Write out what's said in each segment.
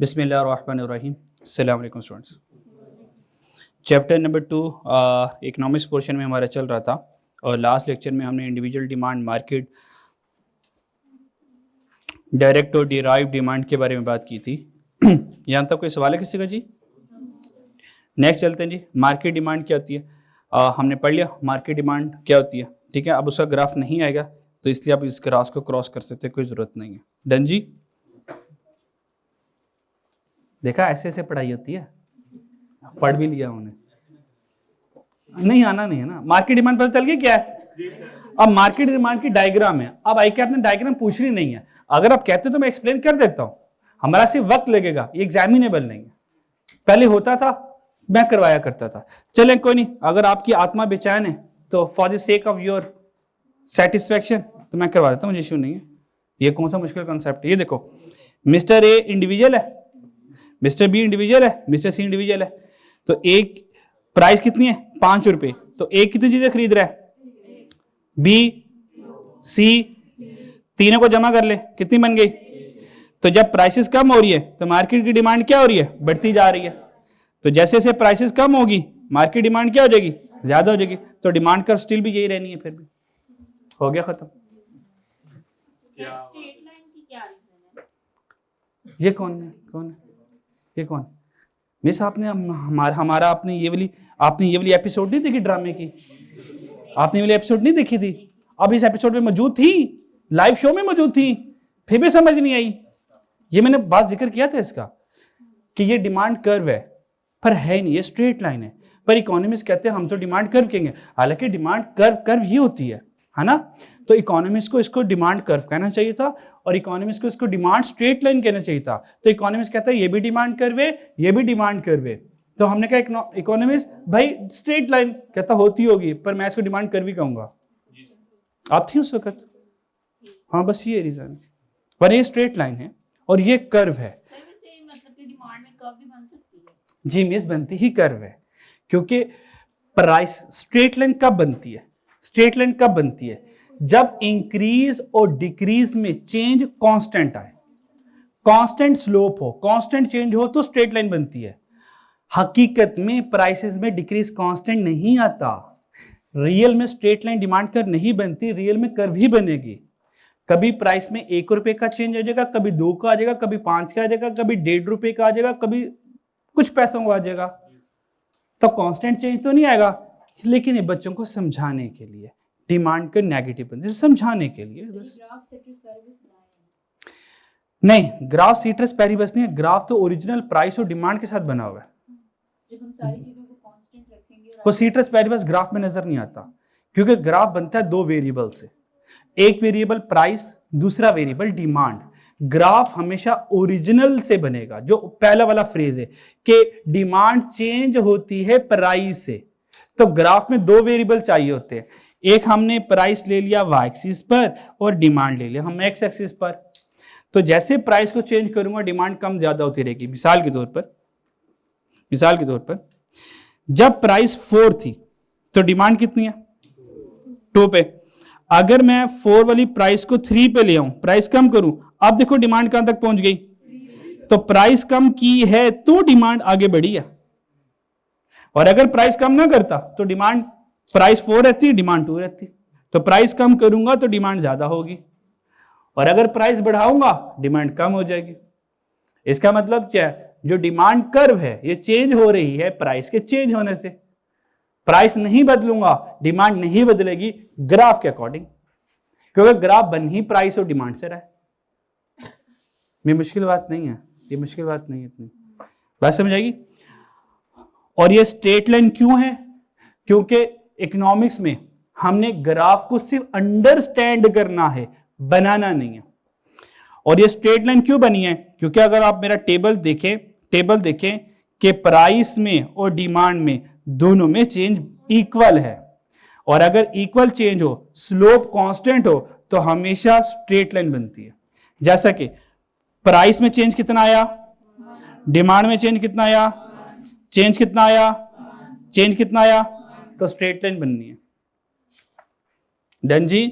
बिस्मिल्लाहिर्रहमानिर्रहीम। अस्सलाम वालेकुम students. Chapter number 2 economics portion में हमारा चल रहा था और लास्ट लेक्चर में हमने इंडिविजुअल डिमांड, मार्केट, डायरेक्ट और डिराइव डिमांड के बारे में बात की थी। यहाँ तक कोई सवाल है किसी का जी? नेक्स्ट चलते हैं जी। मार्केट डिमांड क्या होती है? हमने पढ़ लिया मार्केट डिमांड क्या होती है, ठीक है। अब उसका ग्राफ नहीं आएगा तो इसलिए आप इस ग्राफ को क्रॉस कर सकते हैं, कोई ज़रूरत नहीं है। डन जी? देखा ऐसे ऐसे पढ़ाई होती है, पढ़ भी लिया उन्हें, नहीं आना नहीं है ना। मार्केट डिमांड पता चल गया क्या है? अब मार्केट डिमांड की डायग्राम है। अब आई कैप ने डायग्राम पूछनी नहीं है, अगर आप कहते हो तो मैं एक्सप्लेन कर देता हूं, हमारा सिर्फ वक्त लगेगा, ये एग्जामिनेबल नहीं है। पहले होता था, मैं करवाया करता था। चलें कोई नहीं, अगर आपकी आत्मा बेचैन है तो for the sake of your satisfaction तो मैं करवा देता हूँ, मुझे इश्यू नहीं है। ये कौन सा मुश्किल कॉन्सेप्ट है? ये देखो, मिस्टर ए इंडिविजुअल है, मिस्टर बी इंडिविजुअल है, मिस्टर सी इंडिविजुअल है। तो एक प्राइस कितनी है? 5 रुपए। तो ए कितनी चीजें खरीद रहा है? बी, सी, तीनों को जमा कर ले, कितनी बन गई? तो जब प्राइसेस कम हो रही है तो मार्केट की डिमांड क्या हो रही है? बढ़ती जा रही है। तो जैसे जैसे प्राइसेस कम होगी मार्केट डिमांड क्या हो जाएगी? ज्यादा हो जाएगी। तो डिमांड कर्व स्टिल भी यही रहनी है, फिर भी हो गया खत्म। ये कौन है? कौन है ये? कौन? मिस आपने हमारा आपने ये वाली एपिसोड नहीं देखी ड्रामे की? आपने ये वाली एपिसोड नहीं देखी थी? अब इस एपिसोड में मौजूद थी, लाइव शो में मौजूद थी, फिर भी समझ नहीं आई। ये मैंने बात जिक्र किया था इसका कि ये डिमांड कर्व है, पर है नहीं, ये स्ट्रेट लाइन है। पर इकोनॉमिस्ट कहते हैं हम तो डिमांड कर्व कहेंगे, हालांकि डिमांड कर्व ही होती है ना। तो इकोनॉमिस्ट को इसको डिमांड कर्व कहना चाहिए था और इकोनॉमिस्ट को इसको डिमांड स्ट्रेट लाइन कहना चाहिए था। तो इकोनॉमिस्ट कहता है ये भी डिमांड कर्व है, ये भी डिमांड कर्व है। तो हमने कहा इकोनॉमिस्ट भाई स्ट्रेट लाइन, कहता होती होगी पर मैं इसको डिमांड कर्व ही कहूंगा। आप थी उस वक्त? हाँ, बस ये रीजन, पर ये स्ट्रेट लाइन है और ये कर्व है। जी मिस, बनती ही कर्व है, क्योंकि प्राइस स्ट्रेट लाइन कब बनती है? स्ट्रेट लाइन कब बनती है? जब इंक्रीज और डिक्रीज में चेंज कांस्टेंट आए, कांस्टेंट स्लोप हो, कांस्टेंट चेंज हो तो स्ट्रेट लाइन बनती है। हकीकत में प्राइसेस में डिक्रीज कांस्टेंट नहीं आता, रियल में स्ट्रेट लाइन डिमांड कर्व नहीं बनती, रियल में कर्व ही बनेगी। कभी प्राइस में 1 रुपए का चेंज हो जाएगा, कभी 2 का आ जाएगा, कभी 5 का आ जाएगा, कभी 1.5 रुपए का आ जाएगा, कभी कुछ पैसों का आ जाएगा। तो कांस्टेंट चेंज तो नहीं आएगा, लेकिन ये बच्चों को समझाने के लिए डिमांड का नेगेटिव बनते, समझाने के लिए बस। नहीं, ग्राफ सीट्रस पेरिबस नहीं है, ग्राफ तो ओरिजिनल प्राइस और डिमांड के साथ बना हुआ है। वो सीट्रस पेरिबस ग्राफ में नजर नहीं आता, क्योंकि ग्राफ बनता है 2 वेरिएबल से, एक वेरिएबल प्राइस, दूसरा वेरिएबल डिमांड। ग्राफ हमेशा ओरिजिनल से बनेगा, जो पहला वाला फ्रेज है कि डिमांड चेंज होती है प्राइस से। तो ग्राफ में 2 वेरिएबल चाहिए होते हैं, एक हमने प्राइस ले लिया y एक्सिस पर और डिमांड ले लिया हम x एक्सिस पर। तो जैसे प्राइस को चेंज करूंगा डिमांड कम ज्यादा होती रहेगी। मिसाल के तौर पर जब प्राइस 4 थी तो डिमांड कितनी है? 2 पे। अगर मैं 4 वाली प्राइस को 3 पे ले आऊं, प्राइस कम करूं, अब देखो डिमांड कहां तक पहुंच गई। तो प्राइस कम की है तो डिमांड आगे बढ़ी है, और अगर प्राइस कम ना करता तो डिमांड, प्राइस 4 रहती, डिमांड 2 रहती। तो प्राइस कम करूंगा तो डिमांड ज्यादा होगी, और अगर प्राइस बढ़ाऊंगा डिमांड कम हो जाएगी। इसका मतलब क्या है? जो डिमांड कर्व है ये चेंज हो रही है प्राइस के चेंज होने से। प्राइस नहीं बदलूंगा डिमांड नहीं बदलेगी ग्राफ के अकॉर्डिंग, क्योंकि ग्राफ बन ही प्राइस और डिमांड से रहा है। ये मुश्किल बात नहीं है, ये मुश्किल बात नहीं है इतनी, बात समझ आएगी। और ये स्ट्रेट लाइन क्यों है? क्योंकि इकोनॉमिक्स में हमने ग्राफ को सिर्फ अंडरस्टैंड करना है, बनाना नहीं है। और ये स्ट्रेट लाइन क्यों बनी है? क्योंकि अगर आप मेरा टेबल देखें कि प्राइस में और डिमांड में दोनों में चेंज इक्वल है, और अगर इक्वल चेंज हो, स्लोप कांस्टेंट हो, तो हमेशा स्ट्रेट लाइन बनती है। जैसा कि प्राइस में चेंज कितना आया, डिमांड में चेंज कितना आया, चेंज कितना आया, तो स्ट्रेट लाइन बननी है। डन जी?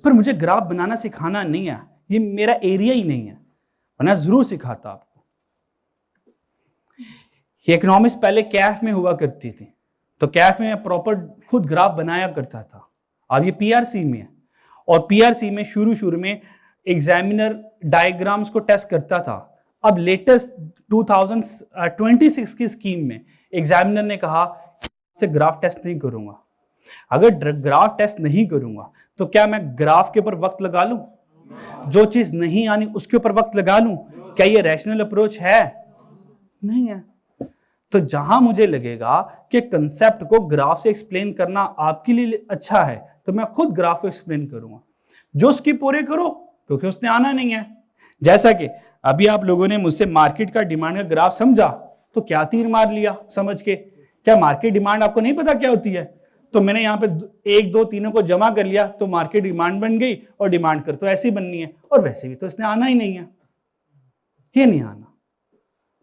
पर मुझे ग्राफ बनाना सिखाना नहीं है, ये मेरा एरिया ही नहीं है, वरना जरूर सिखाता आपको। ये इकोनॉमिक्स पहले कैफ में हुआ करती थी, तो कैफ में प्रॉपर खुद ग्राफ बनाया करता था। अब ये पीआरसी में है, और पीआरसी में शुरू में एग्जामिनर डायग्राम्स को टेस्ट करता था। अब लेटेस्ट 2026 की स्कीम में एग्जामिनर ने कहा से ग्राफ टेस्ट नहीं करूंगा। अगर ग्राफ टेस्ट नहीं करूंगा तो क्या मैं ग्राफ के ऊपर वक्त लगा लूं? जो चीज नहीं आनी उसके ऊपर वक्त लगा लूं? क्या ये रैशनल अप्रोच है? नहीं है। तो जहां मुझे लगेगा कि कंसेप्ट को ग्राफ से एक्सप्लेन करना आपके लिए अच्छा है, तो मैं खुद ग्राफ को एक्सप्लेन करूंगा। जो उसकी पूरे करो, क्योंकि उसने आना नहीं है। जैसा कि अभी आप लोगों ने मुझसे मार्केट का डिमांड का ग्राफ समझा, तो क्या तीर मार लिया समझ के? क्या मार्केट डिमांड आपको नहीं पता क्या होती है? तो मैंने यहाँ पे 1 2 3 को जमा कर लिया तो मार्केट डिमांड बन गई, और डिमांड कर तो ऐसी बननी है, और वैसे भी तो इसने आना ही नहीं है, ये नहीं आना।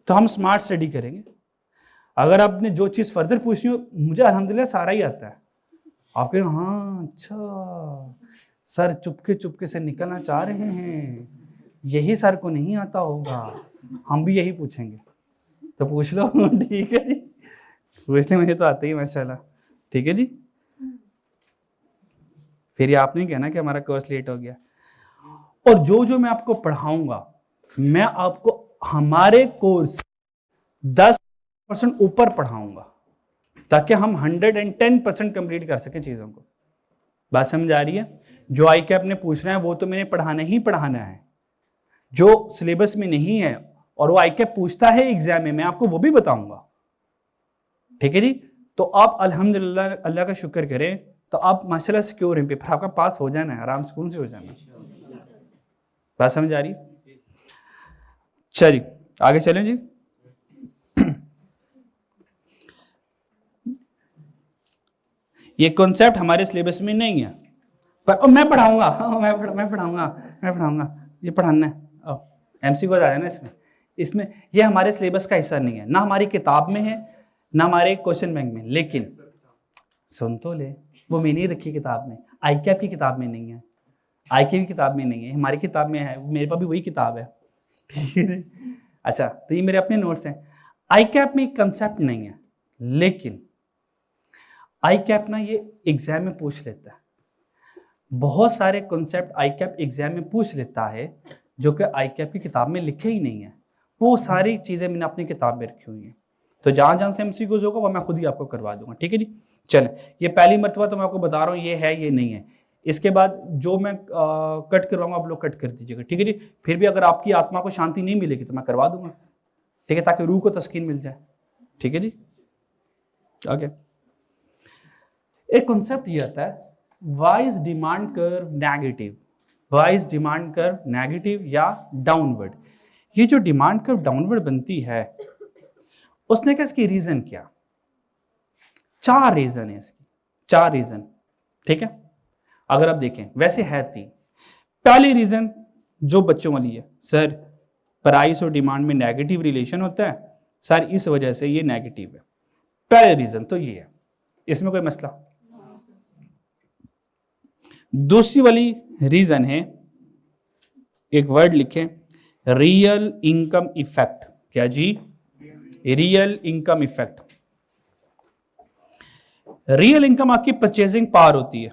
तो हम स्मार्ट स्टडी करेंगे। अगर आपने जो चीज फर्दर पूछनी हो, मुझे अल्हम्दुलिल्लाह सारा ही आता है। आप कहें हाँ अच्छा सर चुपके से निकलना चाह रहे हैं, यही सर को नहीं आता होगा, हम भी यही पूछेंगे। तो पूछ लो ठीक है जी, पूछने मुझे तो आते ही माशाल्लाह। ठीक है जी, फिर ये आप नहीं कहना कि हमारा कोर्स लेट हो गया। और जो मैं आपको पढ़ाऊंगा, मैं आपको हमारे कोर्स 10% ऊपर पढ़ाऊंगा, ताकि हम 110% कंप्लीट कर सके चीजों को। बात समझ आ रही है? जो आई कैप ने पूछना है वो तो मैंने पढ़ाना ही पढ़ाना है। जो सिलेबस में नहीं है और वो आई कैप पूछता है एग्जाम में, मैं आपको वो भी बताऊंगा। ठीक है जी, तो आप अल्हम्दुलिल्लाह अल्लाह का शुक्र करें, तो आप माशाल्लाह सिक्योर हैं, पेपर आपका पास हो जाना है, आराम सुकून से हो जाना है। बात समझ आ रही? चलिए आगे चलें जी। ये कॉन्सेप्ट हमारे सिलेबस में नहीं है, पर मैं पढ़ाऊंगा। मैं पढ़ाऊंगा, ये पढ़ाना है। एमसी को आ जाना इसमें ये हमारे सिलेबस का हिस्सा नहीं है, ना हमारी किताब में है, ना हमारे क्वेश्चन बैंक में। लेकिन सुन तो ले, वो मैंने रखी किताब में, आई कैप की किताब में नहीं है, आई कैप की किताब में नहीं है, हमारी किताब में है। मेरे पास भी वही किताब है। अच्छा, तो ये मेरे अपने नोट्स हैं। आई कैप में कंसेप्ट नहीं है, लेकिन आई कैप ना ये एग्जाम में पूछ लेता है। बहुत सारे कॉन्सेप्ट आई कैप एग्जाम में पूछ लेता है जो कि आई कैप की किताब में लिखे ही नहीं है। वो सारी चीजें मैंने अपनी किताब में रखी हुई हैं, तो जहां से एमसीक्यूज होगा वो मैं खुद ही आपको करवा दूंगा। ठीक है जी, चलें। ये पहली मरतबा तो मैं आपको बता रहा हूँ, ये है ये नहीं है। इसके बाद जो मैं कट करवाऊंगा आप लोग कट कर दीजिएगा। ठीक है जी, फिर भी अगर आपकी आत्मा को शांति नहीं मिलेगी तो मैं करवा दूंगा। ठीक है, ताकि रूह को तस्कीन मिल जाए। ठीक है जी, ओके। एक कॉन्सेप्ट ये आता है, why is demand curve negative? Why is demand curve negative या डाउनवर्ड? ये जो डिमांड कर्व डाउनवर्ड बनती है, उसने क्या इसकी रीजन क्या? 4 रीजन है इसकी, 4 रीजन। ठीक है, अगर आप देखें वैसे है 3। पहली रीजन जो बच्चों वाली है, सर प्राइस और डिमांड में नेगेटिव रिलेशन होता है सर, इस वजह से ये नेगेटिव है। पहले रीजन तो ये है, इसमें कोई मसला। दूसरी वाली रीजन है, एक वर्ड लिखें, रियल इनकम इफेक्ट। क्या जी? Real income effect. Real income आपकी परचेजिंग पावर होती है।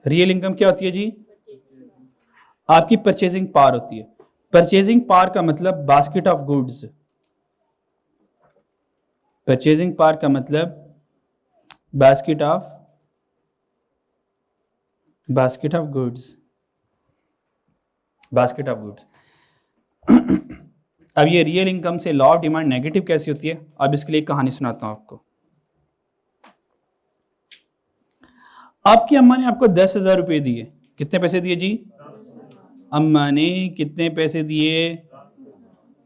रियल इनकम क्या होती है जी? आपकी परचेजिंग पावर होती है। परचेजिंग पावर का मतलब basket of goods. Purchasing power का मतलब basket of goods, basket of goods. अब ये रियल इनकम से लॉ ऑफ डिमांड नेगेटिव कैसी होती है, अब इसके लिए एक कहानी सुनाता हूं आपको। आपकी अम्मा ने आपको 10,000 रुपए दिए। कितने पैसे दिए जी? अम्मा ने कितने पैसे दिए?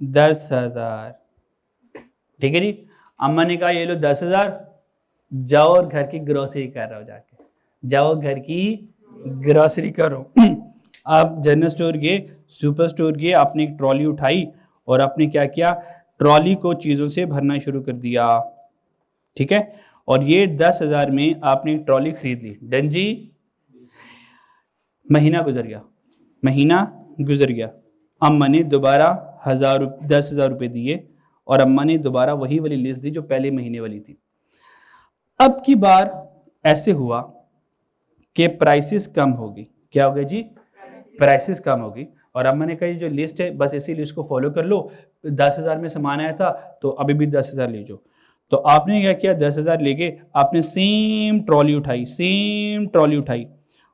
10,000। ठीक है जी, अम्मा ने कहा ये लो 10,000, जाओ और घर की ग्रोसरी कर रहा हो, जाके जाओ घर की ग्रोसरी करो। आप जनरल स्टोर गए, सुपर स्टोर गए, आपने एक ट्रॉली उठाई और आपने क्या किया, ट्रॉली को चीज़ों से भरना शुरू कर दिया। ठीक है, और ये 10,000 में आपने एक ट्रॉली खरीद ली। डन जी? महीना गुजर गया, अम्मा ने दोबारा 10,000 रुपये दिए और अम्मा ने दोबारा वही वाली लिस्ट दी जो पहले महीने वाली थी। अब की बार ऐसे हुआ कि प्राइसेस कम होगी। क्या होगा जी? प्राइसेस कम होगी। और अम्मा ने कहा जो लिस्ट है बस इसी लिस्ट को फॉलो कर लो, 10,000 में सामान आया था तो अभी भी 10,000 ले जाओ। तो आपने क्या किया, 10,000 लेके आपने सेम ट्रॉली उठाई,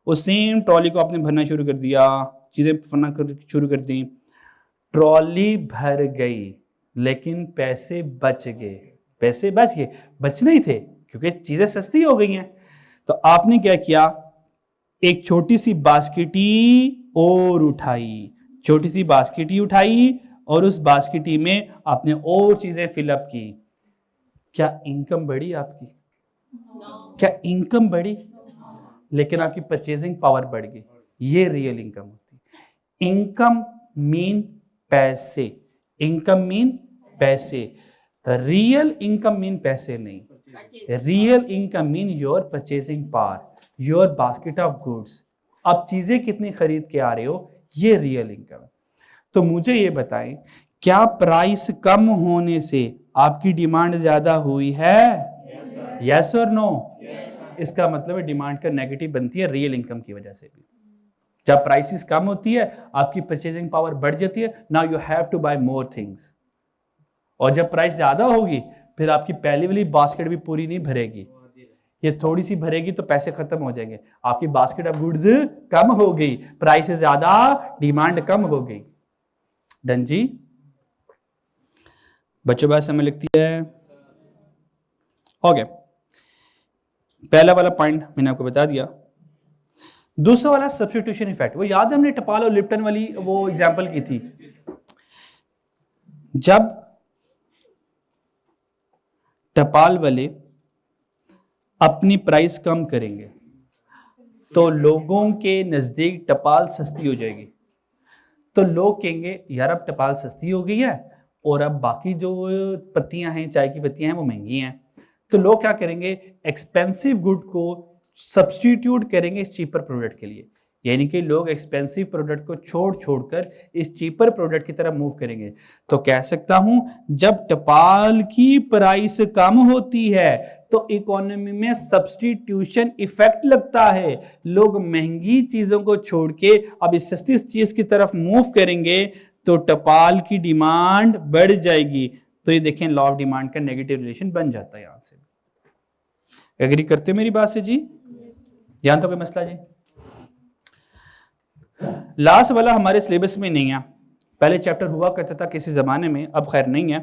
उस सेम ट्रॉली को आपने भरना शुरू कर दिया, चीजें भरना शुरू कर दी। ट्रॉली भर गई लेकिन पैसे बच गए, बचने ही थे क्योंकि चीजें सस्ती हो गई हैं। तो आपने क्या किया, एक छोटी सी बास्केटी और उठाई, और उस बास्केटी में आपने और चीजें फिलअप की। क्या इनकम बढ़ी आपकी? क्या इनकम बढ़ी? लेकिन आपकी परचेजिंग पावर बढ़ गई। ये रियल इनकम होती है। इनकम मीन पैसे, रियल इनकम मीन पैसे नहीं। Real income mean your purchasing power, your basket of goods. आप चीजें कितनी खरीद के आ रहे हो, ये रियल इनकम है। तो मुझे ये बताएं, क्या प्राइस कम होने से आपकी डिमांड ज्यादा हुई है? यस और नो? इसका मतलब है डिमांड का नेगेटिव बनती है रियल इनकम की वजह से भी। जब प्राइसेस कम होती है आपकी परचेजिंग पावर बढ़ जाती है, now you have to buy more things. और जब प्राइस ज्यादा होगी फिर आपकी पहली वाली बास्केट भी पूरी नहीं भरेगी, ये थोड़ी सी भरेगी तो पैसे खत्म हो जाएंगे। आपकी बास्केट ऑफ गुड्स कम हो गई, प्राइस ज्यादा, डिमांड कम हो गई। डन जी? बच्चों बात समझ लगती है? ओके, पहला वाला पॉइंट मैंने आपको बता दिया। दूसरा वाला सब्स्टिट्यूशन इफेक्ट, वो याद है हमने टपाल और लिप्टन वाली वो एग्जांपल की थी। जब टपाल वाले अपनी प्राइस कम करेंगे तो लोगों के नजदीक टपाल सस्ती हो जाएगी। तो लोग कहेंगे यार अब टपाल सस्ती हो गई है और अब बाकी जो पत्तियां हैं, चाय की पत्तियां हैं, वो महंगी हैं। तो लोग क्या करेंगे, एक्सपेंसिव गुड को सब्स्टिट्यूट करेंगे इस चीपर प्रोडक्ट के लिए। यानी कि लोग एक्सपेंसिव प्रोडक्ट को छोड़कर इस चीपर प्रोडक्ट की तरफ मूव करेंगे। तो कह सकता हूं जब टपाल की प्राइस कम होती है तो इकोनॉमी में सब्स्टिट्यूशन इफेक्ट लगता है। लोग महंगी चीजों को छोड़ के अब इस सस्ती चीज की तरफ मूव करेंगे तो टपाल की डिमांड बढ़ जाएगी। तो ये देखें, लॉ ऑफ डिमांड का नेगेटिव रिलेशन बन जाता है। यहां से एग्री करते हो मेरी बात से जी? ध्यान तो कोई मसला जी? लास्ट वाला हमारे सिलेबस में नहीं है, पहले चैप्टर हुआ करता था किसी जमाने में, अब खैर नहीं है।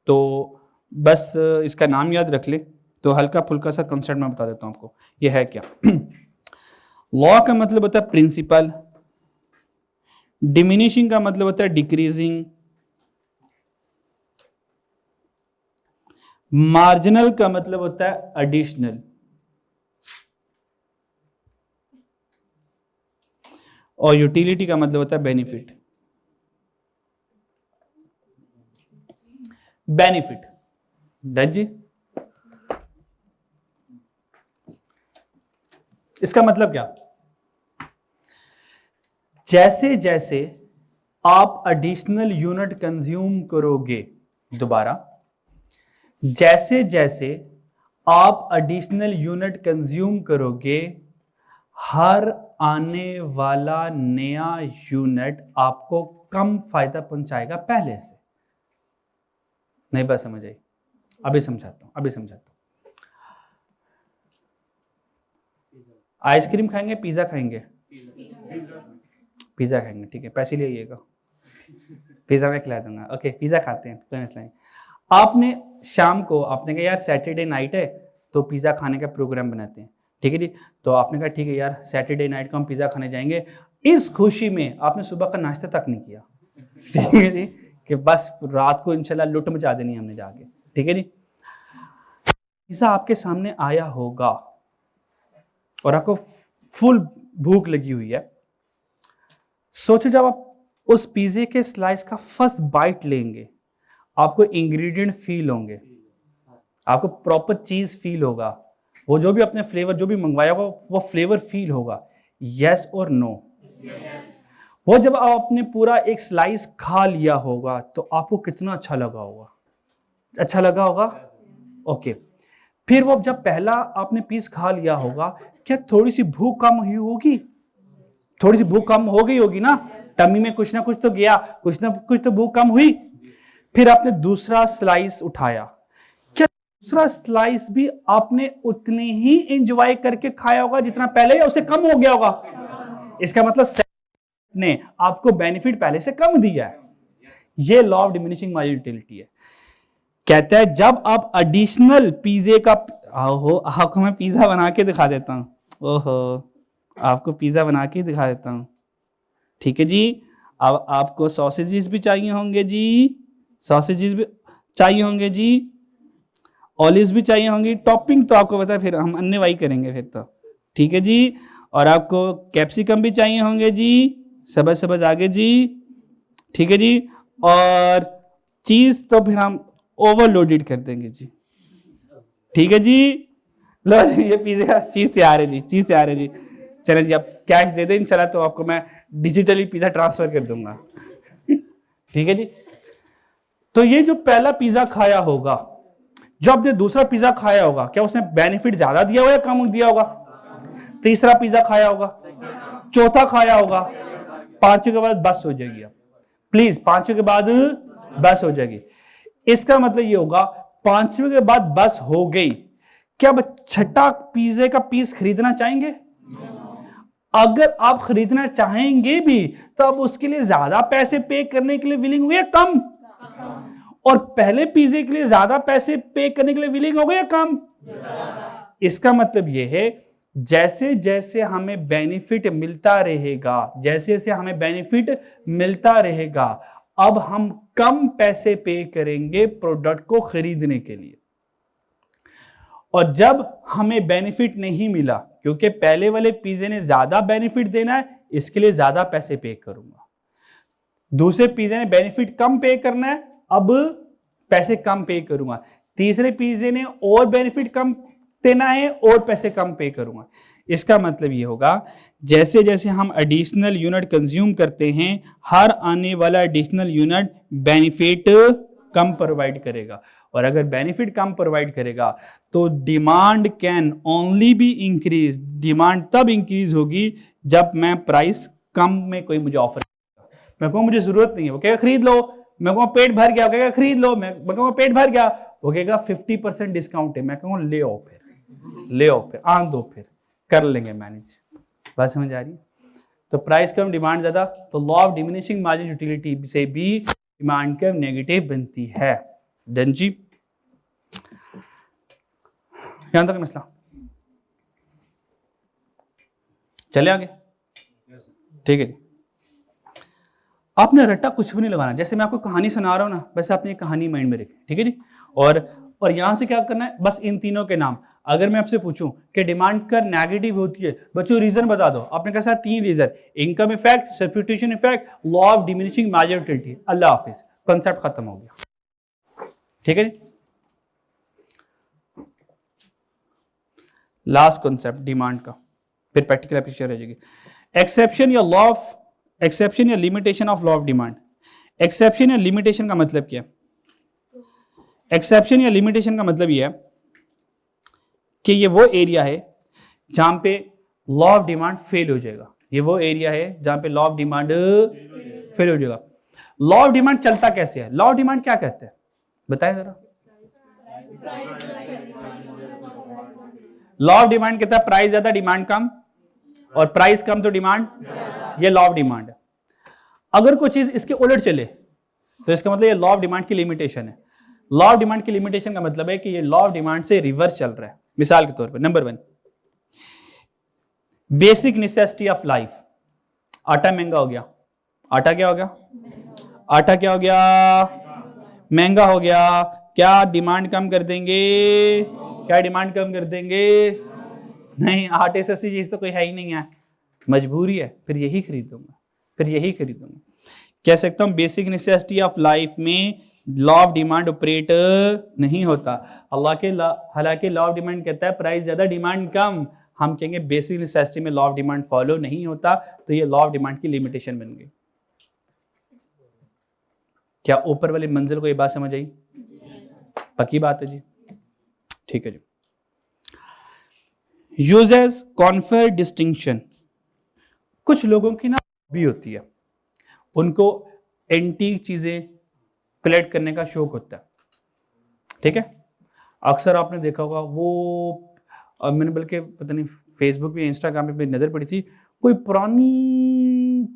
तो बस इसका नाम याद रख ले, तो हल्का फुल्का सा कंसेप्ट मैं बता देता हूं आपको। ये है क्या? लॉ का मतलब होता है प्रिंसिपल, डिमिनिशिंग का मतलब होता है डिक्रीजिंग, मार्जिनल का मतलब होता है एडिशनल, और यूटिलिटी का मतलब होता है बेनिफिट। डन जी? इसका मतलब क्या, जैसे जैसे आप एडिशनल यूनिट कंज्यूम करोगे, दोबारा, जैसे जैसे आप एडिशनल यूनिट कंज्यूम करोगे, हर आने वाला नया यूनिट आपको कम फायदा पहुंचाएगा पहले से। नहीं बात समझ आई? अभी समझाता हूं। आइसक्रीम खाएंगे, पिज्जा खाएंगे? पिज्जा खाएंगे, ठीक है, पैसे ले आइएगा, पिज्जा मैं खिला दूंगा। ओके, पिज्जा खाते हैं, कोई मसला नहीं। आपने शाम को आपने कहा यार सैटरडे नाइट है तो पिज्जा खाने का प्रोग्राम बनाते हैं, ठीक है जी? तो आपने कहा ठीक है यार सैटरडे नाइट को हम पिज्जा खाने जाएंगे। इस खुशी में आपने सुबह का नाश्ता तक नहीं किया, ठीक है जी, कि बस रात को इंशाल्लाह लुट मचा देनी हमने जाके, ठीक है जी? पिज्जा आपके सामने आया होगा और आपको फुल भूख लगी हुई है। सोचो जब आप उस पिज्जे के स्लाइस का फर्स्ट बाइट लेंगे, आपको इंग्रेडिएंट फील होंगे, आपको प्रॉपर चीज फील होगा, वो जो भी अपने फ्लेवर जो भी मंगवाया होगा वो फ्लेवर फील होगा। यस और नो? वो जब आप अपने पूरा एक स्लाइस खा लिया होगा तो आपको कितना अच्छा लगा होगा। अच्छा लगा होगा? ओके। फिर वो जब पहला आपने पीस खा लिया होगा, क्या थोड़ी सी भूख कम हुई होगी? थोड़ी सी भूख कम हो गई होगी ना, टमी में कुछ ना कुछ तो गया, कुछ ना कुछ तो भूख कम हुई। फिर आपने दूसरा स्लाइस उठाया, क्या दूसरा स्लाइस भी आपने उतने ही एंजॉय करके खाया होगा जितना पहले, या उससे कम हो गया होगा? इसका मतलब ने आपको बेनिफिट पहले से कम दिया है। ये लॉ ऑफ डिमिनिशिंग मार्जिनलिटी है। कहता है जब आप एडिशनल पिज्जे का, हो आपको मैं पिज्जा बना के दिखा देता हूं, ओहो आपको पिज्जा बना के दिखा देता हूं, ठीक है जी। अब आपको सॉसेजेस भी चाहिए होंगे जी, सॉसेजेस भी चाहिए होंगे जी, ऑलिव्स भी चाहिए होंगी, टॉपिंग तो आपको पता है फिर हम अन्य वाई करेंगे फिर तो, ठीक है जी। और आपको कैप्सिकम भी चाहिए होंगे जी, सबज सबज आगे जी, ठीक है जी। और चीज तो फिर हम ओवरलोडेड कर देंगे जी, ठीक है जी। लो जी ये पिज्जा का चीज तैयार है जी, चीज तैयार है जी। चले जी आप कैश दे दें इंशाल्लाह, तो आपको मैं डिजिटली पिज्जा ट्रांसफर कर दूंगा, ठीक है जी। तो ये जो पहला पिज्जा खाया होगा, जो आपने दूसरा पिज्जा खाया होगा, क्या उसने बेनिफिट ज्यादा दिया होगा या कम दिया होगा? तीसरा पिज्जा खाया होगा, चौथा खाया होगा, पांचवें के बाद बस हो जाएगी। आप प्लीज पांचवें के बाद बस हो जाएगी। इसका मतलब ये होगा पांचवें के बाद बस हो गई, क्या आप छठा पिज्जे का पीस खरीदना चाहेंगे? अगर आप खरीदना चाहेंगे भी तो आप उसके लिए ज्यादा पैसे पे करने के लिए विलिंग हुए या कम? और पहले पिज्जे के लिए ज्यादा पैसे पे करने के लिए विलिंग हो गए या कम? इसका मतलब यह है जैसे जैसे हमें बेनिफिट मिलता रहेगा, जैसे जैसे हमें बेनिफिट मिलता रहेगा, अब हम कम पैसे पे करेंगे प्रोडक्ट को खरीदने के लिए। और जब हमें बेनिफिट नहीं मिला, क्योंकि पहले वाले पिज्जे ने ज्यादा बेनिफिट देना है, इसके लिए ज्यादा पैसे पे करूंगा। दूसरे पिज्जे ने बेनिफिट कम पे करना है, अब पैसे कम पे करूंगा। तीसरे पिज्जे ने और बेनिफिट कम देना है और पैसे कम पे करूंगा। इसका मतलब ये होगा जैसे जैसे हम एडिशनल यूनिट कंज्यूम करते हैं, हर आने वाला एडिशनल यूनिट बेनिफिट कम प्रोवाइड करेगा। और अगर बेनिफिट कम प्रोवाइड करेगा तो demand can only be increase. Demand तब इंक्रीज होगी जब मैं प्राइस कम में कोई मुझे ऑफर, मैं कहूँ मुझे जरूरत नहीं है, वो कहेगा खरीद लो, मैं कहूँ पेट भर गया, वो कहेगा खरीद लो, मैं कहूँ पेट भर गया, वो कहेगा 50% डिस्काउंट है, मैं कहूँ ले आओ फिर, ले आओ फिर, आन दो फिर, कर लेंगे मैनेज। बात समझ आ रही है? तो प्राइस कम डिमांड ज्यादा, तो law of diminishing margin utility से भी डिमांड कम नेगेटिव बनती है। डन जी, यहां तक मसला, चले आगे, ठीक है जी। आपने रट्टा कुछ भी नहीं लगाना, जैसे मैं आपको कहानी सुना रहा हूं ना, वैसे आपने कहानी माइंड में रखी, ठीक है जी। और यहां से क्या करना है, बस इन तीनों के नाम। अगर मैं आपसे पूछूं कि डिमांड कर नेगेटिव होती है, बच्चों रीजन बता दो। आपने कहा तीन reason, income effect, substitution effect, law of diminishing margin utility. अल्लाह हाफिज, कॉन्सेप्ट खत्म हो गया, ठीक है जी। लास्ट कॉन्सेप्ट डिमांड का, फिर प्रैक्टिकल एप्लीकेशन रह जाएगी। एक्सेप्शन या लॉ ऑफ, एक्सेप्शन या limitation of law of demand. Exception या लिमिटेशन का मतलब क्या है? एक्सेप्शन या लिमिटेशन का मतलब यह है कि ये वो एरिया है जहां पे लॉ ऑफ डिमांड फेल हो जाएगा। ये वो एरिया है जहां पे लॉ ऑफ डिमांड फेल हो जाएगा। लॉ ऑफ डिमांड चलता कैसे है? लॉ ऑफ डिमांड क्या कहते हैं, बताएं जरा। लॉ ऑफ डिमांड कहता है प्राइस ज्यादा डिमांड कम, और प्राइस कम तो डिमांड, ये लॉ ऑफ डिमांड है। अगर कोई चीज इसके उलट चले तो इसका मतलब ये लॉ ऑफ डिमांड की लिमिटेशन है। लॉ ऑफ डिमांड की लिमिटेशन का मतलब है कि ये लॉ ऑफ डिमांड से रिवर्स चल रहा है। मिसाल के तौर पर number 1, basic necessity of life. आटा महंगा हो गया, आटा क्या हो गया, आटा क्या हो गया, महंगा हो गया। क्या डिमांड कम कर देंगे? क्या डिमांड कम कर देंगे? नहीं, आटे से चीज तो कोई है ही नहीं है, मजबूरी है, फिर यही खरीदूंगा, फिर यही खरीदूंगा। कह सकता हूं बेसिक नेसेसिटी ऑफ लाइफ में लॉ ऑफ डिमांड ऑपरेट नहीं होता। हालांकि लॉ ऑफ डिमांड कहता है प्राइस ज्यादा डिमांड कम, हम कहेंगे बेसिक नेसेसिटी में लॉ ऑफ डिमांड फॉलो नहीं होता, तो ये लॉ ऑफ डिमांड की लिमिटेशन बन गई। क्या ऊपर वाली मंजिल को ये बात समझ आई? पक्की बात है जी, ठीक है जी। यूजेस कॉन्फर डिस्टिंक्शन, कुछ लोगों की ना भी होती है, उनको एंटीक चीजें कलेक्ट करने का शौक होता है, ठीक है। अक्सर आपने देखा होगा वो मैंने बल्कि पता नहीं फेसबुक पे इंस्टाग्राम पे नजर पड़ी थी, कोई पुरानी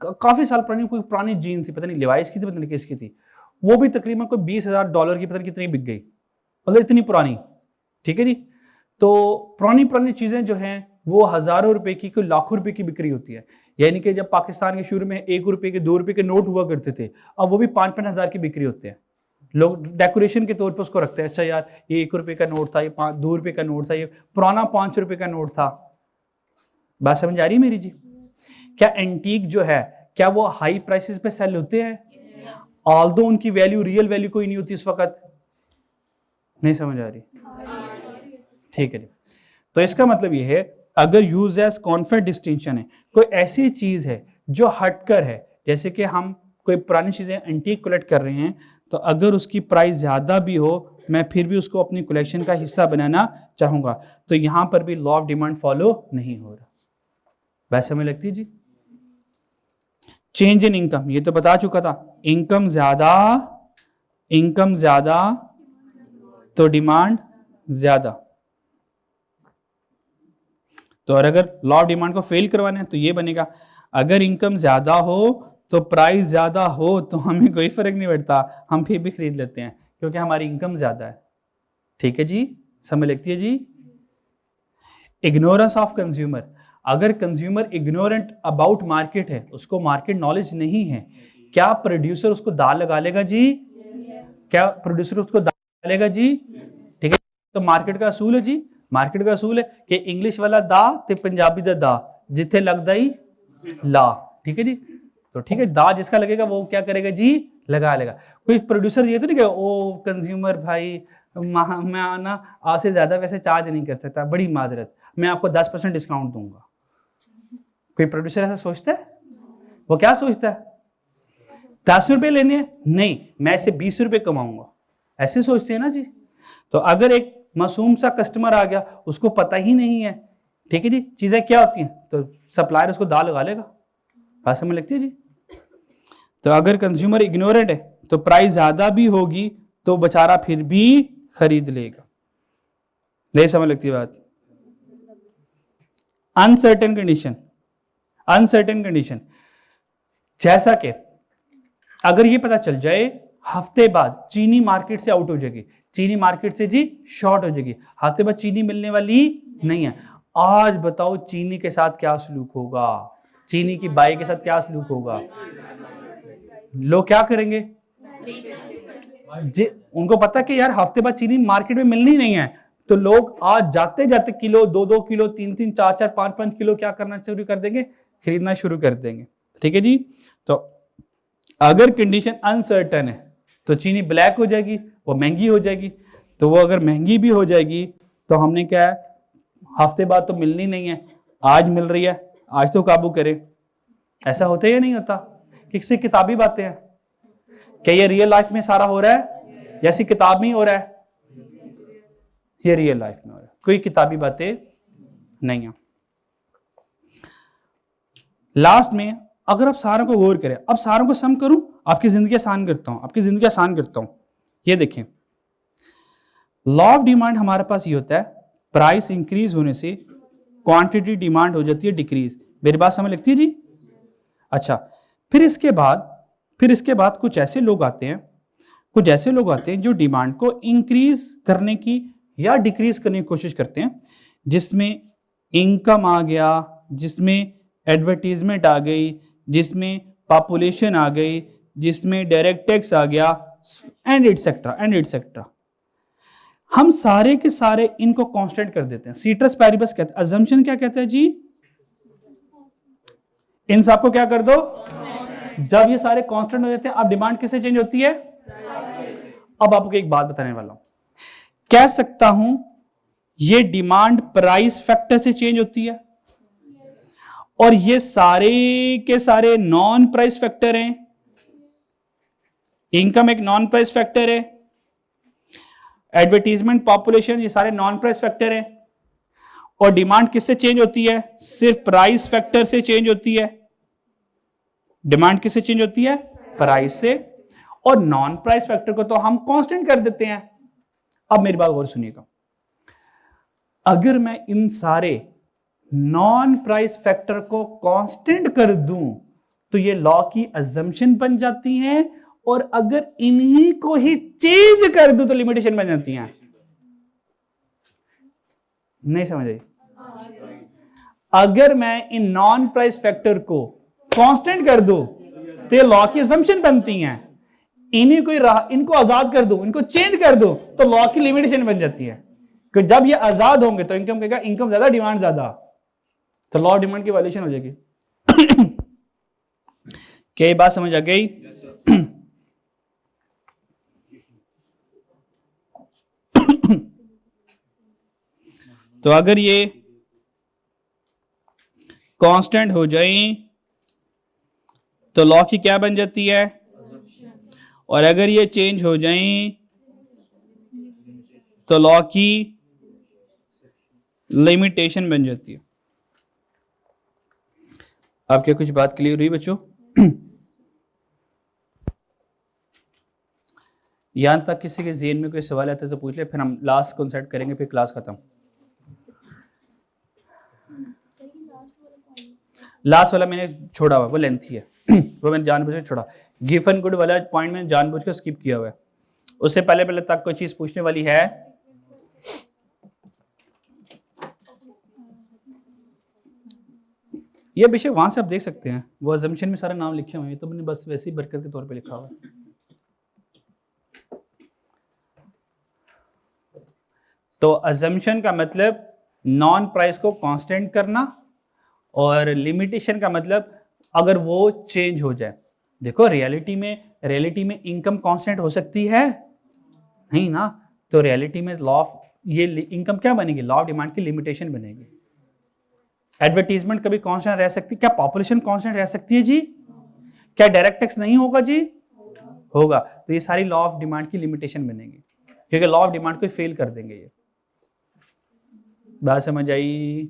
काफी साल पुरानी कोई पुरानी जीन थी, पता नहीं लिवाइस की थी, पता नहीं किसकी थी, वो भी तकरीबन कोई $20,000 की पता नहीं कितनी बिक गई, मतलब इतनी पुरानी, ठीक है जी। तो पुरानी पुरानी चीजें जो हैं वो हजारों रुपए की, कोई लाखों रुपए की बिक्री होती है। यानी कि जब पाकिस्तान के शुरू में ₹1 के ₹2 के नोट हुआ करते थे, अब वो भी 5-5 हजार की बिक्री होते हैं। लोग डेकोरेशन के तौर पर उसको रखते हैं, अच्छा यार ये ₹1 का नोट था, ये ₹2 का नोट था, ये पुराना ₹5 का नोट था। बात समझ आ रही है मेरी जी? क्या एंटीक जो है क्या वो हाई प्राइसेस पे सेल होते हैं? ऑल्दो उनकी वैल्यू, रियल वैल्यू कोई नहीं होती इस वक्त। नहीं समझ आ रही? ठीक है जी। तो इसका मतलब ये है, अगर यूज एज कॉन्फर डिस्टिंक्शन है, कोई ऐसी चीज है जो हटकर है, जैसे कि हम कोई पुरानी चीजें एंटीक कलेक्ट कर रहे हैं, तो अगर उसकी प्राइस ज्यादा भी हो, मैं फिर भी उसको अपनी कलेक्शन का हिस्सा बनाना चाहूंगा, तो यहां पर भी लॉ ऑफ डिमांड फॉलो नहीं हो रहा। वैसे में लगती है जी। चेंज इन इनकम, ये तो बता चुका था, इनकम ज्यादा तो डिमांड ज्यादा। तो और अगर लॉ ऑफ डिमांड को फेल करवाना है तो ये बनेगा, अगर इनकम ज्यादा हो तो प्राइस ज्यादा हो तो हमें कोई फर्क नहीं पड़ता, हम फिर भी खरीद लेते हैं क्योंकि हमारी इनकम ज्यादा है। ठीक है जी, समझ लगती है जी। इग्नोरेंस ऑफ कंज्यूमर, अगर कंज्यूमर इग्नोरेंट अबाउट मार्केट है, उसको मार्केट नॉलेज नहीं है, क्या प्रोड्यूसर उसको दाल लगा लेगा जी? क्या प्रोड्यूसर उसको दाल लगा लेगा जी? ठीक है। तो मार्केट का असूल है जी, मार्केट का असूल है कि इंग्लिश वाला दा ते पंजाबी दा दा, जिथे लगदा ही ला। ठीक है जी। तो ठीक है, दा जिसका लगेगा वो क्या करेगा जी? लगा लेगा। कोई प्रोड्यूसर ये तो नहीं कहेगा ओ कंज्यूमर भाई मैं ना आज से ज्यादा वैसे चार्ज नहीं कर सकता, बड़ी माजरत, मैं आपको 10% डिस्काउंट दूंगा। कोई प्रोड्यूसर ऐसा सोचता है? वो क्या सोचता है? 10 रुपए लेने हैं, नहीं मैं इसे 20 रुपए कमाऊंगा, ऐसे सोचते हैं ना जी। तो अगर एक मासूम सा कस्टमर आ गया, उसको पता ही नहीं है, ठीक है जी, चीजें क्या होती हैं, तो सप्लायर उसको दाल लगा लेगा। बात समझ लगती है जी। तो अगर कंज्यूमर इग्नोरेंट है तो प्राइस ज्यादा भी होगी तो बेचारा फिर भी खरीद लेगा। नहीं समझ लगती बात? अनसर्टेन कंडीशन, अनसर्टेन कंडीशन, जैसा कि अगर ये पता चल जाए हफ्ते बाद चीनी मार्केट से आउट हो जाएगी, चीनी मार्केट से जी शॉर्ट हो जाएगी, हफ्ते बाद चीनी मिलने वाली नहीं है, आज बताओ चीनी के साथ क्या सलूक होगा? चीनी की बाई के साथ क्या सलूक होगा? लोग क्या करेंगे जी? उनको पता कि यार हफ्ते बाद चीनी मार्केट में मिलनी नहीं है, तो लोग आज जाते जाते किलो, 2-2 किलो, 3-3, 4-4, 5-5 किलो क्या करना शुरू कर देंगे? खरीदना शुरू कर देंगे। ठीक है जी। तो अगर कंडीशन अनसर्टन है तो चीनी ब्लैक हो जाएगी, वो महंगी हो जाएगी, तो वो अगर महंगी भी हो जाएगी तो हमने क्या है, हफ्ते बाद तो मिलनी नहीं है, आज मिल रही है, आज तो काबू करें। ऐसा होता है या नहीं होता? किसी किताबी बातें हैं, क्या ये रियल लाइफ में सारा हो रहा है या सिर्फ किताब में ही हो रहा है? ये रियल लाइफ में हो रहा है, कोई किताबी बातें नहीं है। लास्ट में अगर आप सारों को गौर करें, अब सारों को सम करूं, आपकी जिंदगी आसान करता हूं, आपकी जिंदगी आसान करता हूं। ये देखें, लॉ ऑफ डिमांड हमारे पास ये होता है, प्राइस इंक्रीज होने से क्वांटिटी डिमांड हो जाती है डिक्रीज। मेरी बात समझ लगती है जी? अच्छा, फिर इसके बाद कुछ ऐसे लोग आते हैं जो डिमांड को इंक्रीज करने की या डिक्रीज करने की कोशिश करते हैं, जिसमें इनकम आ गया, जिसमें एडवर्टीजमेंट आ गई, जिसमें पॉपुलेशन आ गई, जिसमें डायरेक्ट टैक्स आ गया, एंड एटसेट्रा। हम सारे के सारे इनको कांस्टेंट कर देते हैं। सीट्रस पैरिबस कहते हैं, अजम्पशन क्या कहता है जी? इन सबको क्या कर दो? जब ये सारे कांस्टेंट हो जाते हैं, अब डिमांड किससे चेंज होती है? अब आपको एक बात बताने वाला हूं, कह सकता हूं ये डिमांड प्राइस फैक्टर से चेंज होती है, और ये सारे के सारे नॉन प्राइस फैक्टर हैं। इनकम एक नॉन प्राइस फैक्टर है, एडवर्टीजमेंट, पॉपुलेशन, ये सारे नॉन प्राइस फैक्टर हैं। और डिमांड किससे चेंज होती है? सिर्फ प्राइस फैक्टर से चेंज होती है। डिमांड किससे चेंज होती है? प्राइस से। और नॉन प्राइस फैक्टर को तो हम कांस्टेंट कर देते हैं। अब मेरी बात गौर सुनिएगा, अगर मैं इन सारे नॉन प्राइस फैक्टर को कांस्टेंट कर दूं तो ये लॉ की अजम्पशन बन जाती हैं, और अगर इन्हीं को ही चेंज कर दूं तो लिमिटेशन बन जाती हैं। नहीं समझ आई? अगर मैं इन नॉन प्राइस फैक्टर को कांस्टेंट कर दूं तो ये लॉ की अजम्पशन बनती हैं। इन्हीं को इनको आजाद कर दूं, इनको चेंज कर दूं तो लॉ की लिमिटेशन बन जाती है। कि जब ये आजाद होंगे तो इनकम कहेगा इनकम ज्यादा, डिमांड ज्यादा, तो लॉ ऑफ डिमांड की वायलेशन हो जाएगी। क्या ये बात समझ आ गई? तो अगर ये कांस्टेंट हो जाए तो लॉ की क्या बन जाती है, और अगर ये चेंज हो जाए तो लॉ की लिमिटेशन बन जाती है। आपके कुछ बात क्लियर हुई बच्चों? यहां तक किसी के ज़हन में कोई सवाल आता है तो पूछ ले, फिर हम लास्ट कॉन्सेप्ट करेंगे, फिर क्लास खत्म। लास्ट वाला मैंने छोड़ा हुआ, वो लेंथी है। वो मैंने जानबूझ के छोड़ा। गिवन गुड वाला पॉइंट मैंने जानबूझ के स्किप किया हुआ है। उससे पहले पहले तक कोई चीज पूछने वाली है? ये विषय वहां से आप देख सकते हैं, वो अजम्पशन में सारा नाम लिखे हुए हैं, तो मैंने बस वैसे ही बरकत के तौर पे लिखा हुआ है। तो अजम्पशन का मतलब नॉन प्राइस को कांस्टेंट करना, और लिमिटेशन का मतलब अगर वो चेंज हो जाए। देखो रियलिटी में इनकम कांस्टेंट हो सकती है नहीं ना, तो रियलिटी में लॉ ऑफ ये इनकम क्या बनेगी? लॉ ऑफ डिमांड की लिमिटेशन बनेगी। एडवर्टीजमेंट कभी कांस्टेंट रह सकती? क्या पॉपुलेशन कांस्टेंट रह सकती है जी? क्या डायरेक्ट टैक्स नहीं होगा जी? होगा। तो ये सारी लॉ ऑफ डिमांड की लिमिटेशन बनेगी, क्योंकि लॉ ऑफ डिमांड को फेल कर देंगे। ये बात समझ आई?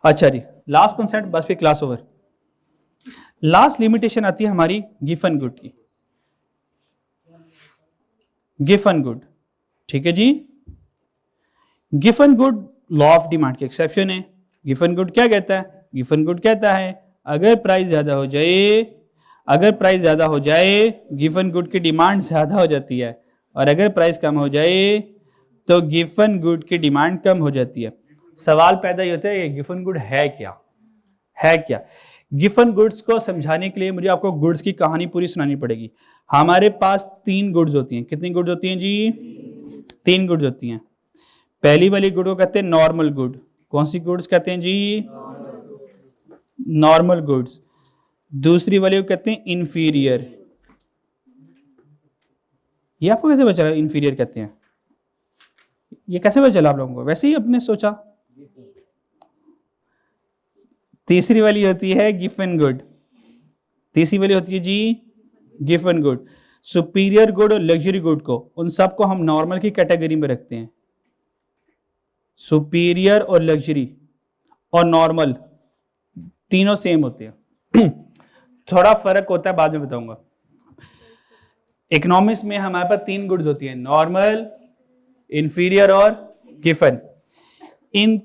अच्छा जी, लास्ट कॉन्सेप्ट, बस फिर क्लास ओवर। लास्ट लिमिटेशन आती है हमारी गिवन गुड की। गिवन गुड, ठीक है जी। Given good law of demand के एक्सेप्शन है। गिवन गुड क्या कहता है? गिवन गुड कहता है अगर प्राइस ज्यादा हो जाए, गिवन गुड की डिमांड ज्यादा हो जाती है, और अगर प्राइस कम हो जाए तो गिवन गुड की डिमांड कम हो जाती है। सवाल पैदा ही होता है ये गिवन गुड है क्या? गिवन गुड्स को समझाने के लिए मुझे आपको गुड्स की कहानी पूरी सुनानी पड़ेगी। हमारे पास 3 गुड्स होती हैं। कितनी गुड्स होती हैं जी? 3 गुड्स होती हैं। पहली वाली गुड को कहते हैं नॉर्मल गुड। कौन सी गुड्स कहते हैं जी? Normal goods. दूसरी वाली को कहते हैं इंफीरियर। ये आपको कैसे पता चला इंफीरियर कहते हैं? ये कैसे पता चला आप लोगों को? वैसे ही आपने सोचा। तीसरी वाली होती है गिवन गुड। तीसरी वाली होती है जी गिवन गुड। सुपीरियर गुड और लग्जरी गुड को, उन सबको हम नॉर्मल की कैटेगरी में रखते हैं। सुपीरियर और लग्जरी और नॉर्मल तीनों सेम होते हैं। थोड़ा फर्क होता है, बाद में बताऊंगा। इकोनॉमिक्स में हमारे पास 3 गुड्स होती हैं, नॉर्मल, इंफीरियर और गिवन। इन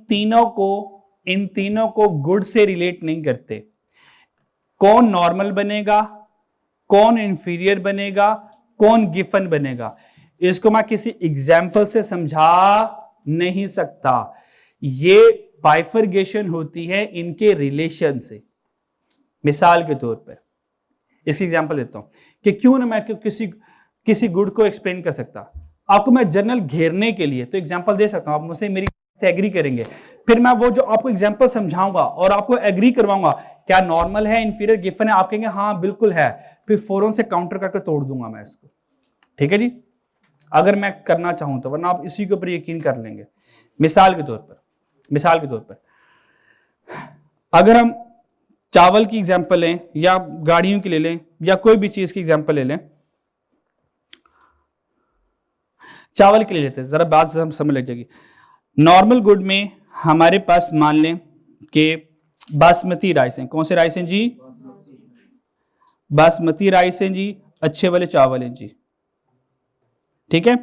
तीनों को गुड से रिलेट नहीं करते। कौन नॉर्मल बनेगा, कौन इंफीरियर बनेगा, कौन गिवन बनेगा, इसको मैं किसी एग्जाम्पल से समझा नहीं सकता। ये बाइफरगेशन होती है इनके रिलेशन से। मिसाल के तौर पर इसकी एग्जाम्पल देता हूं कि क्यों ना मैं किसी गुड को एक्सप्लेन कर सकता। आपको मैं जर्नल घेरने के लिए तो एग्जाम्पल दे सकता हूं, आप मुझसे मेरी से एग्री करेंगे, फिर मैं वो जो आपको एग्जाम्पल समझाऊंगा और आपको एग्री करवाऊंगा क्या नॉर्मल है, इंफीरियर, गिवन है, आप कहेंगे हाँ बिल्कुल है, फिर फौरन से काउंटर करके तोड़ दूंगा मैं इसको। ठीक है जी, अगर मैं करना चाहूं तो, वरना आप इसी के ऊपर यकीन कर लेंगे। मिसाल के तौर पर अगर हम चावल की एग्जाम्पल लें या गाड़ियों की ले लें या कोई भी चीज की एग्जाम्पल ले लें, चावल के लिए लेते हैं, जरा बात से हम समझ लग जाएगी। नॉर्मल गुड में हमारे पास मान लें कि बासमती राइस हैं। कौन से राइस हैं जी? बासमती राइस हैं जी, अच्छे वाले चावल हैं जी, ठीक है।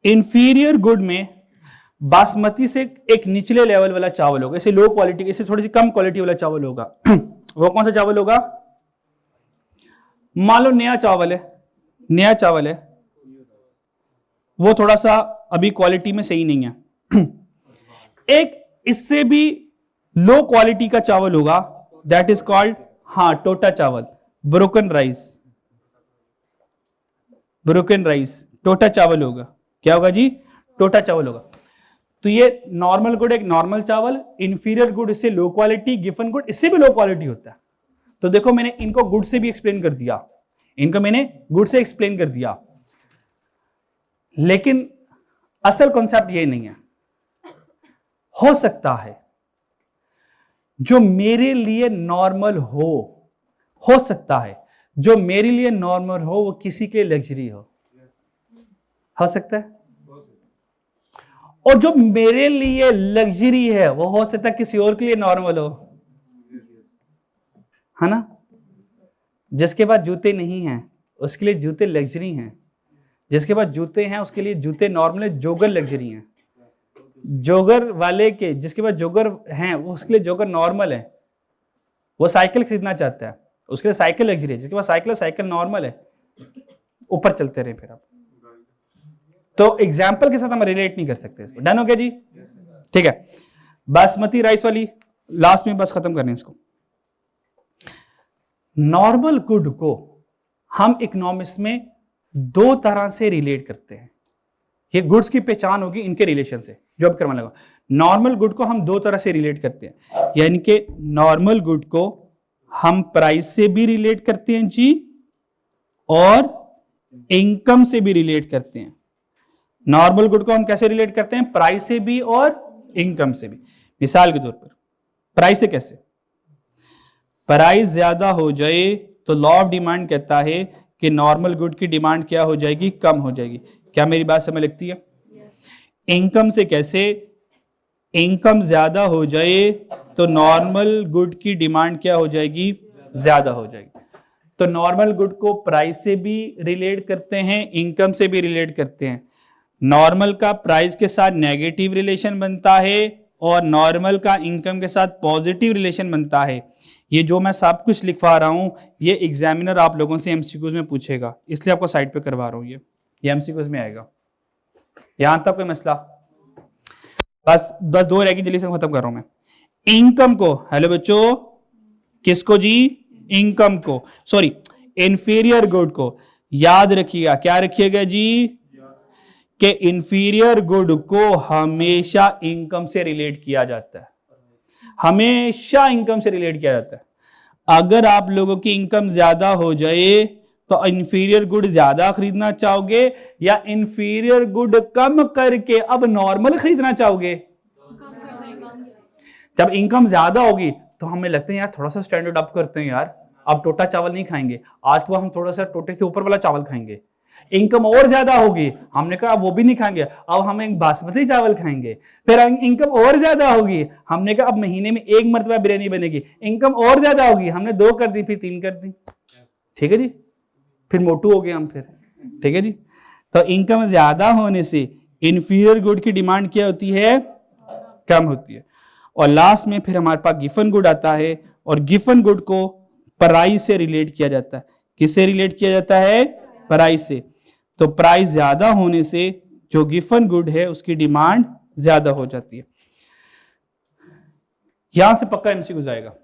इंफीरियर गुड में बासमती से एक निचले लेवल वाला चावल होगा, इसे लो क्वालिटी, इसे थोड़ी सी कम क्वालिटी वाला चावल होगा। वो कौन सा चावल होगा? मान लो नया चावल है, नया चावल है, वो थोड़ा सा अभी क्वालिटी में सही नहीं है। एक इससे भी लो क्वालिटी का चावल होगा, दैट इज कॉल्ड, हाँ, टोटा चावल, ब्रोकन राइस, ब्रोकन राइस, टोटा चावल होगा। क्या होगा जी? टोटा चावल होगा। तो ये नॉर्मल गुड एक नॉर्मल चावल, इंफीरियर गुड इससे लो क्वालिटी, गिफन गुड इससे भी लो क्वालिटी होता है। तो देखो मैंने इनको गुड से भी एक्सप्लेन कर दिया, इनको मैंने गुड से एक्सप्लेन कर दिया, लेकिन असल कॉन्सेप्ट ये नहीं है। हो सकता है जो मेरे लिए नॉर्मल हो सकता है जो मेरे लिए नॉर्मल हो वो किसी के लिए लग्जरी हो सकता है। और जो मेरे लिए लग्जरी है वो हो सकता है किसी और के लिए नॉर्मल हो, है ना। जिसके पास जूते नहीं हैं उसके लिए जूते लग्जरी हैं, जिसके पास जूते हैं उसके लिए जूते नॉर्मल है, जोगर लग्जरी हैं। जोगर वाले के, जिसके पास जोगर हैं वो उसके लिए जोगर नॉर्मल है, वो साइकिल खरीदना चाहता है उसके लिए साइकिल लग्जरी है, जिसके पास साइकिल है साइकिल नॉर्मल है। ऊपर चलते रहे फिर आप, तो एग्जाम्पल के साथ हम रिलेट नहीं कर सकते इसको। डन हो गया जी? ठीक है। बासमती राइस वाली लास्ट में बस खत्म करने इसको। नॉर्मल गुड को हम इकोनॉमिक्स में दो तरह से रिलेट करते हैं। ये गुड्स की पहचान होगी इनके रिलेशन से, जो अब करने लगा। नॉर्मल गुड को हम दो तरह से रिलेट करते हैं, यानी कि नॉर्मल गुड को हम प्राइस से भी रिलेट करते हैं जी, और इनकम से भी रिलेट करते हैं। नॉर्मल गुड को हम कैसे रिलेट करते हैं? प्राइस से भी और इनकम से भी। मिसाल के तौर पर प्राइस से कैसे? प्राइस ज्यादा हो जाए तो लॉ ऑफ डिमांड कहता है कि नॉर्मल गुड की डिमांड क्या हो जाएगी? कम हो जाएगी। क्या मेरी बात समझ लगती है? इनकम से कैसे? इनकम ज्यादा हो जाए तो नॉर्मल गुड की डिमांड क्या हो जाएगी? ज्यादा हो जाएगी। तो नॉर्मल गुड को प्राइस से भी रिलेट करते हैं, इनकम से भी रिलेट करते हैं। नॉर्मल का प्राइस के साथ नेगेटिव रिलेशन बनता है और नॉर्मल का इनकम के साथ पॉजिटिव रिलेशन बनता है। ये जो मैं सब कुछ लिखवा रहा हूं ये एग्जामिनर आप लोगों से एमसीक्यूज में पूछेगा, इसलिए आपको साइड पे करवा रहा हूं। ये एमसीक्यूज में आएगा। यहां तक कोई मसला? बस दो रहेगी, जल्दी से खत्म कर रहा हूं मैं। इनकम को, हेलो बच्चों, किसको जी? इनकम को, सॉरी इंफीरियर गुड को। याद रखिएगा, क्या रखिएगा जी? कि इंफीरियर गुड को हमेशा इनकम से रिलेट किया जाता है, हमेशा इनकम से रिलेट किया जाता है। अगर आप लोगों की इनकम ज्यादा हो जाए तो इंफीरियर गुड ज्यादा खरीदना चाहोगे या इंफीरियर गुड कम करके अब नॉर्मल खरीदना चाहोगे? जब इनकम ज्यादा होगी तो हमें लगता है यार थोड़ा सा स्टैंडर्ड अप करते हैं यार, अब टोटा चावल नहीं खाएंगे, आज के बाद हम थोड़ा सा टोटे से ऊपर वाला चावल खाएंगे। इनकम और ज्यादा होगी, हमने कहा वो भी नहीं खाएंगे, अब हम एक बासमती चावल खाएंगे। फिर इनकम और ज्यादा होगी, हमने कहा अब महीने में एक मरतबा बिरयानी बनेगी। इनकम और ज्यादा होगी, हमने 2 कर दी, फिर 3 कर दी। ठीक है जी, फिर मोटू हो गए हम फिर। ठीक है जी, तो इनकम ज्यादा होने से इंफीरियर गुड की डिमांड क्या होती है? कम होती है। और लास्ट में फिर हमारे पास गिफन गुड आता है, और गिफन गुड को प्राइस से रिलेट किया जाता है। किससे रिलेट किया जाता है? प्राइस से। तो प्राइस ज्यादा होने से जो गिफन गुड है उसकी डिमांड ज्यादा हो जाती है। यहां से पक्का एमसीक्यू जाएगा।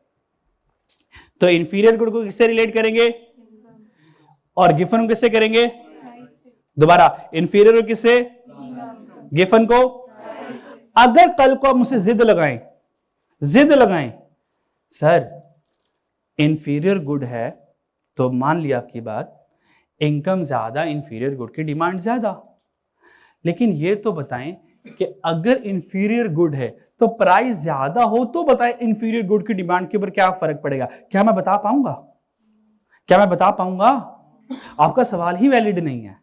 तो इंफीरियर गुड को किससे रिलेट करेंगे और गिफन किससे करेंगे? दोबारा, इंफीरियर किससे? गिफन को। अगर कल को आप मुझसे जिद लगाएं सर इंफीरियर गुड है, तो मान लिया आपकी बात, इनकम ज्यादा, इंफीरियर गुड की डिमांड ज्यादा। लेकिन ये तो बताएं कि अगर इंफीरियर गुड है तो प्राइस ज्यादा हो तो बताएं इंफीरियर गुड की डिमांड के ऊपर क्या फर्क पड़ेगा? क्या मैं बता पाऊंगा? आपका सवाल ही वैलिड नहीं है।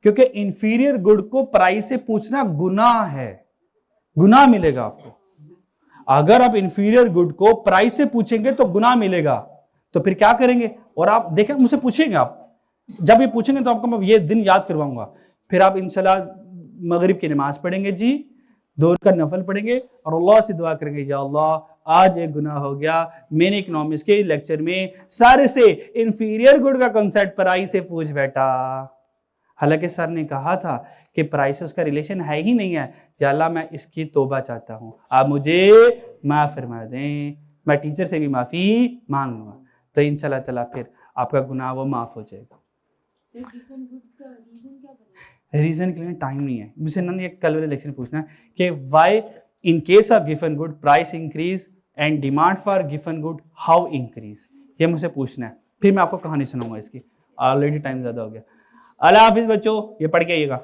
क्योंकि इंफीरियर गुड को प्राइस से पूछना गुनाह है, गुनाह मिलेगा आपको। अगर आप इंफीरियर गुड को प्राइस से पूछेंगे तो गुनाह मिलेगा, तो फिर क्या करेंगे? और आप देखें, मुझसे पूछेंगे, आप जब ये पूछेंगे तो आपको मैं ये दिन याद करवाऊंगा। फिर आप इंशाल्लाह मगरिब की नमाज पढ़ेंगे जी, 2 का नफल पढ़ेंगे और अल्लाह से दुआ करेंगे, या अल्लाह आज एक गुनाह हो गया, मैंने इकोनॉमिक्स के लेक्चर में सारे से इंफीरियर गुड का कॉन्सेप्ट प्राइस से पूछ बैठा, हालांकि सर ने कहा था कि प्राइस से उसका रिलेशन है ही नहीं है। या अल्लाह मैं इसकी तौबा चाहता हूँ, आप मुझे माफ़ फरमा दें, मैं टीचर से भी माफ़ी मांग लूँगा, तो इंशाल्लाह ताला फिर आपका गुनाह वो माफ़ हो जाएगा। रीज़न के लिए टाइम नहीं है, मुझसे ना कल वाले लेक्चर में पूछना है कि why in case of given good price increase and demand for given good how increase, ये मुझसे पूछना है। फिर मैं आपको कहानी सुनाऊंगा इसकी, ऑलरेडी टाइम ज़्यादा हो गया। अल्लाह हाफिज़ बच्चों, ये पढ़ के आइएगा।